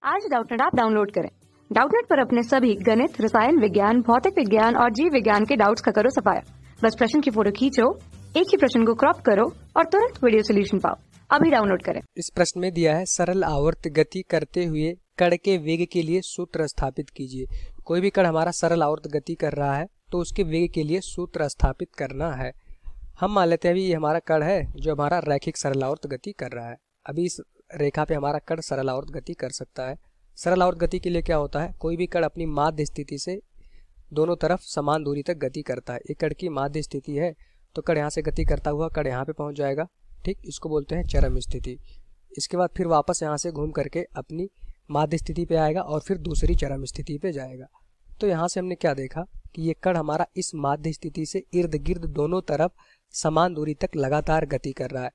आज Doubtnut app download करें। Doubtnut पर अपने सभी गणित, रसायन विज्ञान, भौतिक विज्ञान और जीव विज्ञान के डाउट्स का करो सफाया। बस प्रश्न की फोटो खींचो, एक ही प्रश्न को क्रॉप करो और तुरंत वीडियो सोल्यूशन पाओ। अभी डाउनलोड करें। इस प्रश्न में दिया है सरल आवर्त गति करते हुए कण के वेग के लिए सूत्र स्थापित कीजिए। कोई भी कण हमारा सरल आवर्त गति कर रहा है तो उसके वेग के लिए सूत्र स्थापित करना है। हम मान लेते हैं अभी ये हमारा कण है जो हमारा रैखिक सरल आवर्त गति कर रहा है। अभी इस रेखा पे हमारा कण सरल आवर्त गति कर सकता है। सरल आवर्त गति के लिए क्या होता है, कोई भी कण अपनी माध्य स्थिति से दोनों तरफ समान दूरी तक गति करता है। एक कण की माध्य स्थिति है तो कण यहाँ से गति करता हुआ कण यहाँ पे पहुँच जाएगा, ठीक, इसको बोलते हैं चरम स्थिति। इसके बाद फिर वापस यहाँ से घूम करके अपनी माध्य स्थिति पे आएगा और फिर दूसरी चरम स्थिति पे जाएगा। तो यहाँ से हमने क्या देखा कि ये कण हमारा इस माध्य स्थिति से इर्द गिर्द दोनों तरफ समान दूरी तक लगातार गति कर रहा है।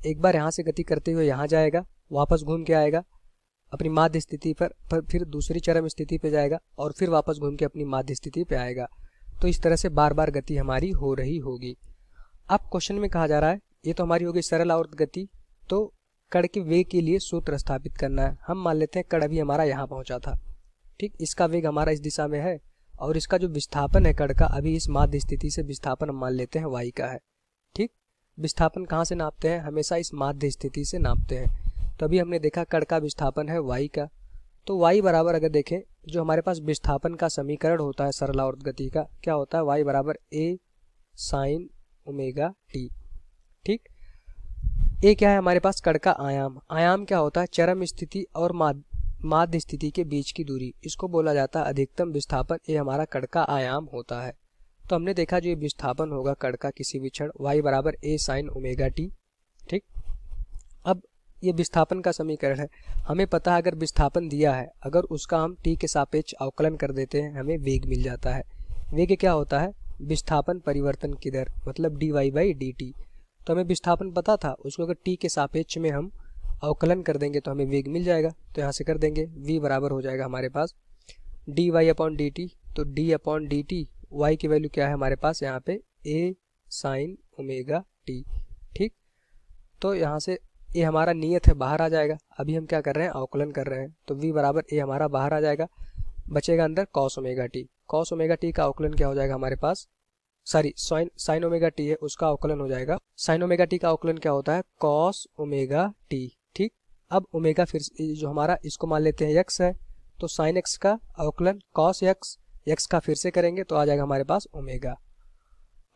एक बार यहाँ से गति करते हुए यहाँ जाएगा, वापस घूम के आएगा अपनी माध्य स्थिति पर फिर दूसरी चरम स्थिति पे जाएगा और फिर वापस घूम के अपनी माध्य स्थिति पे आएगा। तो इस तरह से बार बार गति हमारी हो रही होगी। अब क्वेश्चन में कहा जा रहा है ये तो हमारी होगी सरल आवर्त गति, तो कण के वेग के लिए सूत्र स्थापित करना है। हम मान लेते हैं कण अभी हमारा यहाँ पहुंचा था, ठीक, इसका वेग हमारा इस दिशा में है और इसका जो विस्थापन है कण का अभी इस माध्य स्थिति से विस्थापन हम मान लेते हैं y का है, ठीक। विस्थापन कहाँ से नापते हैं, हमेशा इस माध्य स्थिति से नापते हैं। तो अभी हमने देखा कण का विस्थापन है y का, तो y बराबर अगर देखें जो हमारे पास विस्थापन का समीकरण होता है सरल आवर्त गति का, क्या होता है, y बराबर a साइन ओमेगा टी, ठीक। ए क्या है हमारे पास, कण का आयाम। आयाम क्या होता है, चरम स्थिति और माध्य स्थिति के बीच की दूरी, इसको बोला जाता है अधिकतम विस्थापन। ये हमारा कण का आयाम होता है। तो हमने देखा जो ये विस्थापन होगा कण का किसी भी क्षण y बराबर a साइन ओमेगा टी, ठीक। अब ये विस्थापन का समीकरण है, हमें पता है अगर विस्थापन दिया है, अगर उसका हम t के सापेक्ष अवकलन कर देते हैं हमें वेग मिल जाता है। वेग क्या होता है, विस्थापन परिवर्तन की दर, मतलब dy बाई डी टी। तो हमें विस्थापन पता था, उसको अगर t के सापेक्ष में हम अवकलन कर देंगे तो हमें वेग मिल जाएगा। तो यहाँ से कर देंगे, v बराबर हो जाएगा हमारे पास dy अपॉन डी टी। तो d upon D T, y की वैल्यू क्या है हमारे पास यहाँ पे a साइन ओमेगा टी, ठीक। तो यहाँ से ये हमारा नियत है बाहर आ जाएगा। अभी हम क्या कर रहे हैं, अवकलन कर रहे हैं, तो v बराबर a हमारा बाहर आ जाएगा, बचेगा अंदर cos omega T. Cos omega T का अवकलन क्या हो जाएगा हमारे पास, सॉरी साइन ओमेगा टी है उसका अवकलन हो जाएगा। साइन ओमेगा टी का अवकलन क्या होता है, कॉस ओमेगा टी, ठीक। अब ओमेगा फिर जो हमारा इसको मान लेते हैं x है, तो साइन x का अवकलन कॉस x का फिर से करेंगे तो आ जाएगा हमारे पास ओमेगा।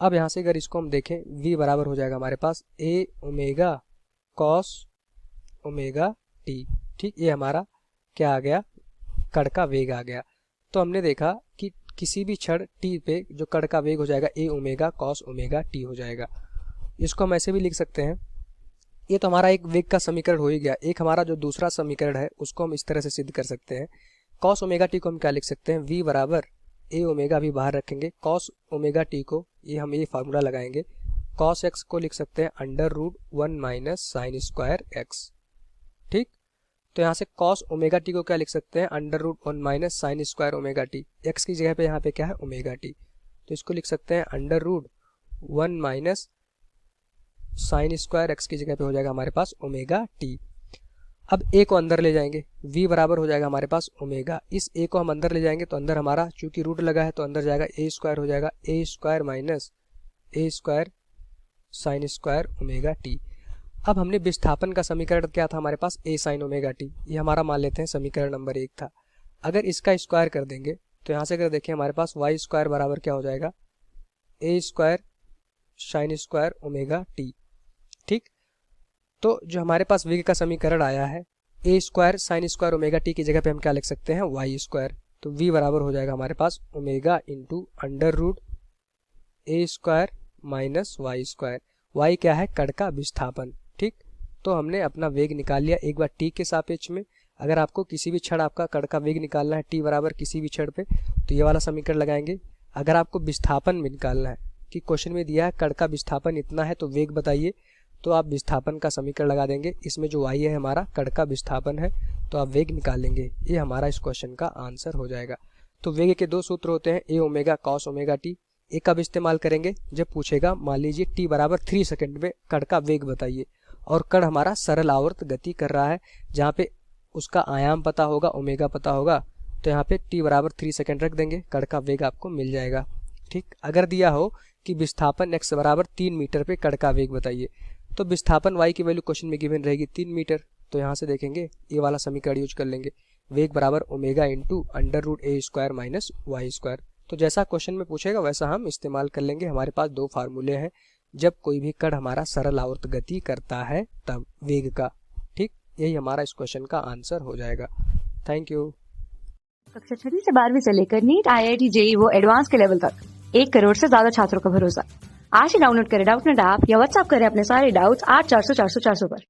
अब यहाँ से अगर इसको हम देखें v बराबर हो जाएगा हमारे पास a omega cos omega T, ठीक। ये हमारा क्या आ गया, कण का वेग आ गया। तो हमने देखा कि किसी भी क्षण t पे जो कण का वेग हो जाएगा a omega cos omega T हो जाएगा। इसको हम ऐसे भी लिख सकते हैं, ये तो हमारा एक वेग का समीकरण हो ही गया। एक हमारा जो दूसरा समीकरण है उसको हम इस तरह से सिद्ध कर सकते हैं। कॉस ओमेगा टी को हम क्या लिख सकते हैं, v बराबर a ओमेगा भी बाहर रखेंगे, कॉस ओमेगा टी को ये हम ये फार्मूला लगाएंगे, कॉस x को लिख सकते हैं under root 1 minus sine square x, ठीक। तो यहाँ से कॉस ओमेगा टी को क्या लिख सकते हैं, under root 1 minus sine square omega t. x की जगह पे यहाँ पे क्या है, ओमेगा टी, तो इसको लिख सकते हैं under root 1 minus sine square x की जगह पे हो जाएगा हमारे पास ओमेगा टी। अब a को अंदर ले जाएंगे, v बराबर हो जाएगा हमारे पास ओमेगा। इस a को हम अंदर ले जाएंगे तो अंदर हमारा चूंकि रूट लगा है तो अंदर जाएगा a स्क्वायर हो जाएगा, a square minus a square sine square omega t. अब हमने विस्थापन का समीकरण क्या था हमारे पास, a साइन ओमेगा टी, ये हमारा मान लेते हैं समीकरण नंबर 1 था। अगर इसका स्क्वायर कर देंगे तो यहाँ से अगर देखें हमारे पास y स्क्वायर बराबर क्या हो जाएगा, a square sine square omega T, ठीक। तो जो हमारे पास वेग का समीकरण आया है a square sine square omega T की जगह पे हम क्या लिख सकते हैं, y स्क्वायर। तो v बराबर हो जाएगा हमारे पास omega into under root a square minus Y square. y क्या है, कण का विस्थापन, ठीक। तो हमने अपना वेग निकाल लिया एक बार t के सापेक्ष में। अगर आपको किसी भी क्षण आपका कण का वेग निकालना है t बराबर किसी भी क्षण पे तो ये वाला समीकरण लगाएंगे। अगर आपको विस्थापन में निकालना है कि क्वेश्चन में दिया है कण का विस्थापन इतना है तो वेग बताइए, तो आप विस्थापन का समीकरण लगा देंगे। इसमें जो y है हमारा कण का विस्थापन है तो आप वेग निकाल लेंगे। ये हमारा इस क्वेश्चन का आंसर हो जाएगा। तो वेग के दो सूत्र होते हैं, a omega cos omega T. एक कब इस्तेमाल करेंगे, जब पूछेगा मान लीजिए t बराबर 3 सेकंड में कण का वेग बताइए और कण हमारा सरल आवर्त गति कर रहा है जहाँ पे उसका आयाम पता होगा, ओमेगा पता होगा, तो यहाँ पे t बराबर 3 सेकेंड रख देंगे, कण का वेग आपको मिल जाएगा। ठीक, अगर दिया हो कि विस्थापन x बराबर 3 मीटर पे कण का वेग बताइए, तो विस्थापन y की वैल्यू क्वेश्चन में गिवन रहेगी 3 मीटर, तो यहाँ से देखेंगे ये वाला समीकरण यूज कर लेंगे, वेग बराबर omega into under root a square minus Y square. तो जैसा क्वेश्चन में पूछेगा वैसा हम इस्तेमाल कर लेंगे। हमारे पास दो फार्मूले हैं जब कोई भी कण हमारा सरल आवर्त गति करता है तब वेग का। ठीक, यही हमारा इस क्वेश्चन का आंसर हो जाएगा। Thank you. कक्षा 6वीं से 12वीं से लेकर नीट, IIT, JEE वो एडवांस के लेवल तक 1 करोड़ से ज्यादा छात्रों का भरोसा। आज ही डाउनलोड करें डाउटनेट ऐप या व्हाट्सएप करें अपने सारे डाउट्स 8400 400 400 पर।